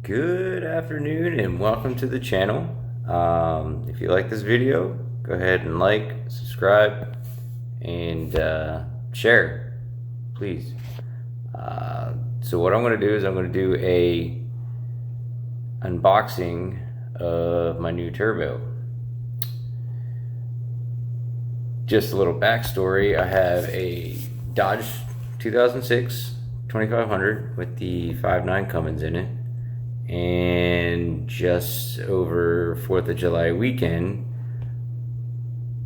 Good afternoon and welcome to the channel. If you like this video, go ahead and like, subscribe, and share, please. So what I'm going to do is I'm going to do a unboxing of my new turbo. Just a little backstory, I have a Dodge 2006 2500 with the 5.9 Cummins in it. And just over 4th of July weekend,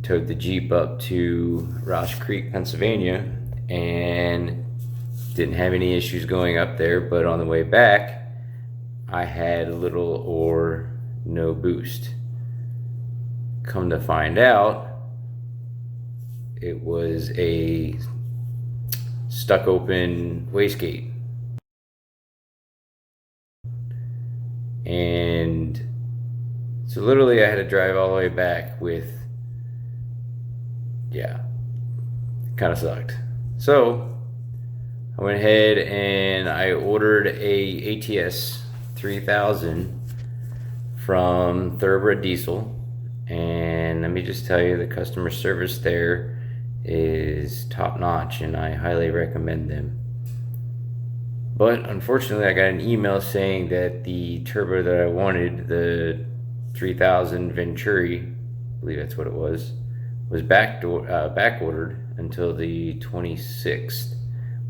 towed the Jeep up to Ross Creek, Pennsylvania, and didn't have any issues going up there, but on the way back, I had little or no boost. Come to find out, it was a stuck open wastegate. And so literally I had to drive all the way back with, kind of sucked. So I went ahead and I ordered a ATS 3000 from Thoroughbred Diesel. And let me just tell you, the customer service there is top notch and I highly recommend them. But unfortunately, I got an email saying that the turbo that I wanted, the 3000 Venturi, I believe that's what it was back ordered until the 26th.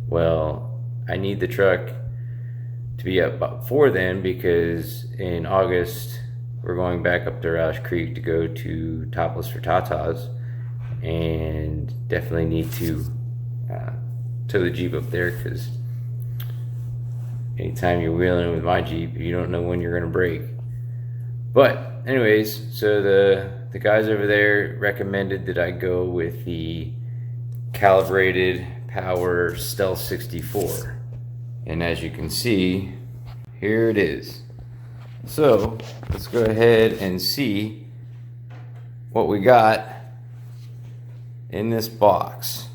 Well, I need the truck to be up before then because in August we're going back up to Ross Creek to go to Topless for Tatas, and definitely need to tow the Jeep up there because anytime you're wheeling with my Jeep, you don't know when you're gonna break. But anyways, so the guys over there recommended that I go with the Calibrated Power Stealth 64. And as you can see, here it is. So let's go ahead and see what we got in this box.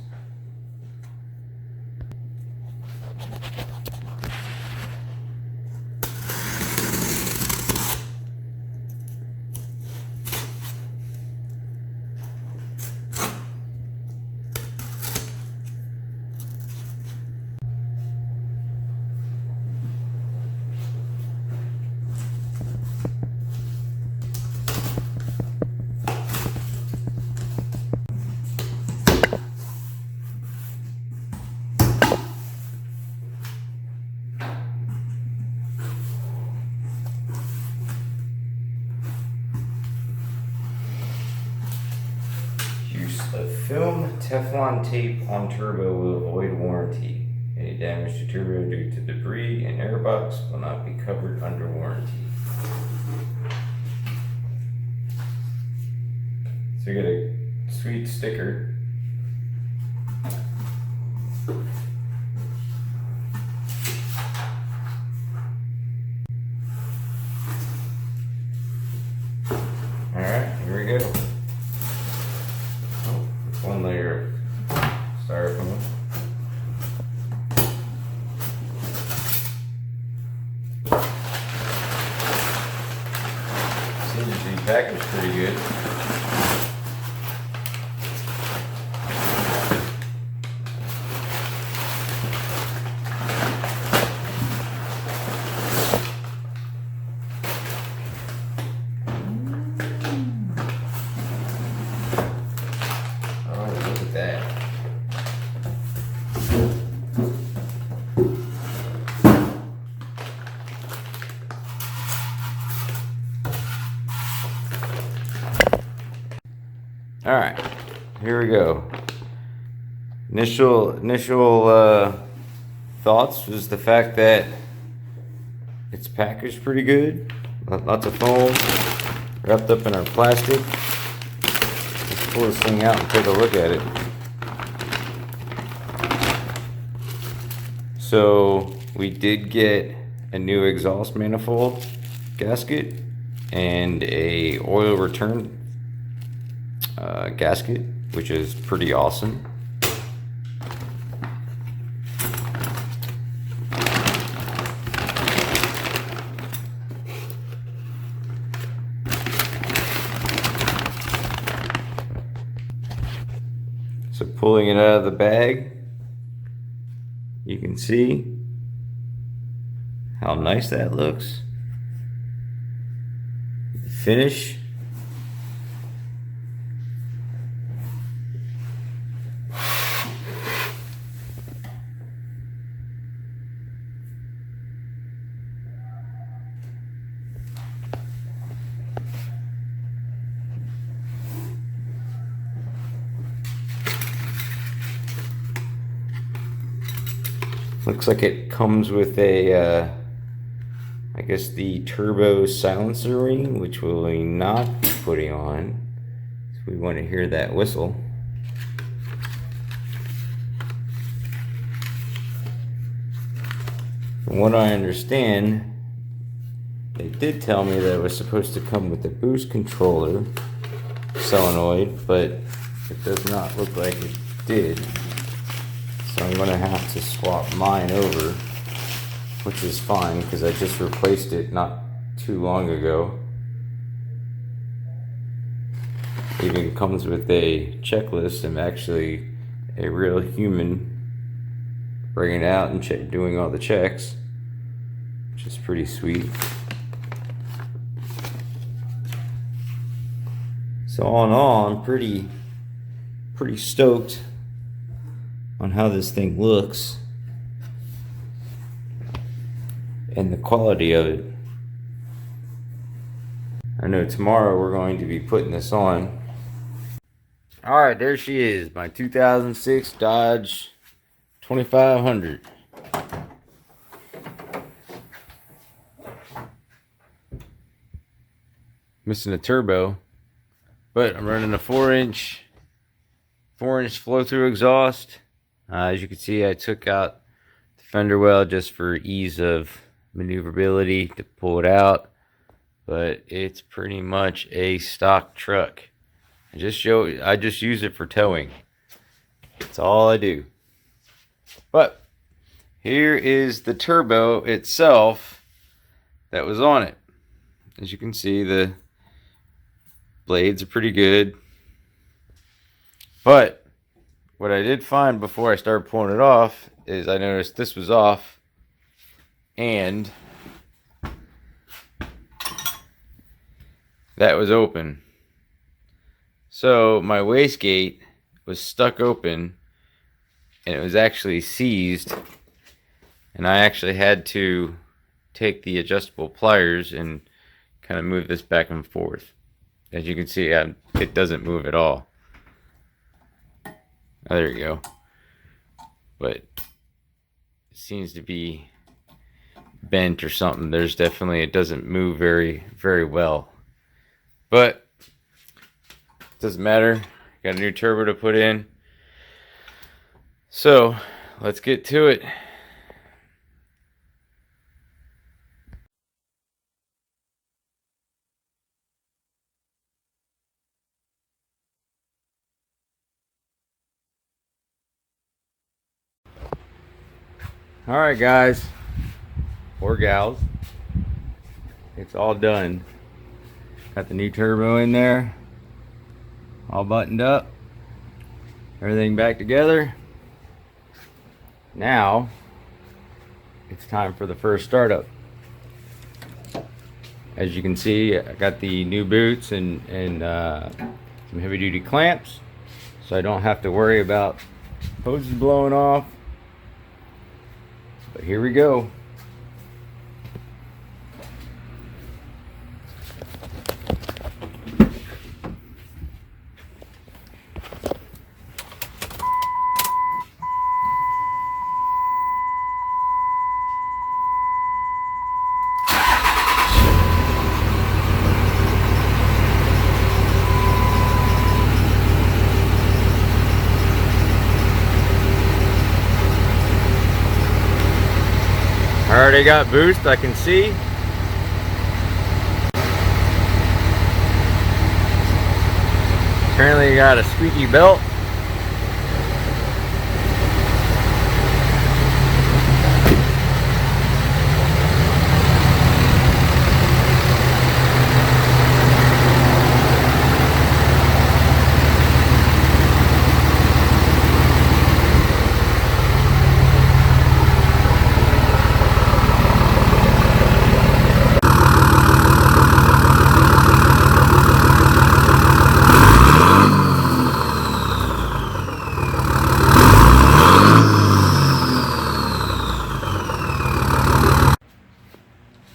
A film Teflon tape on turbo will avoid warranty. Any damage to turbo due to debris and airbox will not be covered under warranty. So you get a sweet sticker. Alright, here we go. One layer of styrofoam. Seems to be packaged pretty good. All right, here we go. Initial thoughts was the fact that it's packaged pretty good. Lots of foam wrapped up in our plastic. Let's pull this thing out and take a look at it. So we did get a new exhaust manifold gasket and a oil return gasket, which is pretty awesome. pulling it out of the bag, you can see how nice that looks. The finish. Looks like it comes with a, I guess the turbo silencer ring, which we'll not be putting on. So we want to hear that whistle. From what I understand, they did tell me that it was supposed to come with a boost controller solenoid, but it does not look like it did. So I'm going to have to swap mine over, which is fine because I just replaced it not too long ago. It even comes with a checklist and actually a real human bringing it out and doing all the checks, which is pretty sweet. So all in all, I'm pretty stoked on how this thing looks and the quality of it. I know tomorrow we're going to be putting this on. Alright, there she is, my 2006 Dodge 2500. Missing a turbo, but I'm running a 4-inch flow-through exhaust. As you can see, I took out the fender well just for ease of maneuverability to pull it out, but it's pretty much a stock truck. I just use it for towing. That's all I do. But here is the turbo itself that was on it. As you can see, the blades are pretty good, but what I did find before I started pulling it off is I noticed this was off and that was open. So my wastegate was stuck open and it was actually seized, and I actually had to take the adjustable pliers and kind of move this back and forth. As you can see, it doesn't move at all. Oh, there you go. But it seems to be bent or something. There's definitely, it doesn't move very well. But it doesn't matter. Got a new turbo to put in. So let's get to it. Alright guys, or gals, it's all done. Got the new turbo in there, all buttoned up, everything back together. Now it's time for the first startup. As you can see, I got the new boots and some heavy duty clamps, so I don't have to worry about hoses blowing off. But here we go. I already got boost, I can see. Apparently you got a squeaky belt.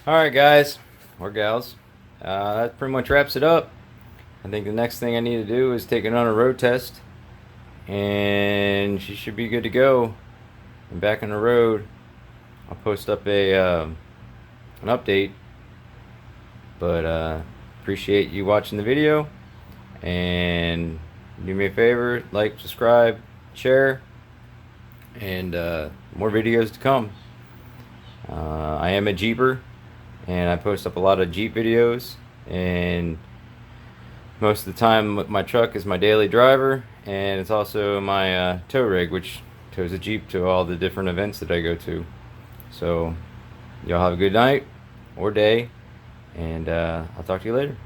Alright guys, or gals, that pretty much wraps it up. I think the next thing I need to do is take it on a road test, and she should be good to go. And back on the road, I'll post up an update. But appreciate you watching the video, and do me a favor, like, subscribe, share, and more videos to come. I am a Jeeper, and I post up a lot of Jeep videos, and most of the time my truck is my daily driver, and it's also my tow rig, which tows a Jeep to all the different events that I go to. So y'all have a good night or day, and I'll talk to you later.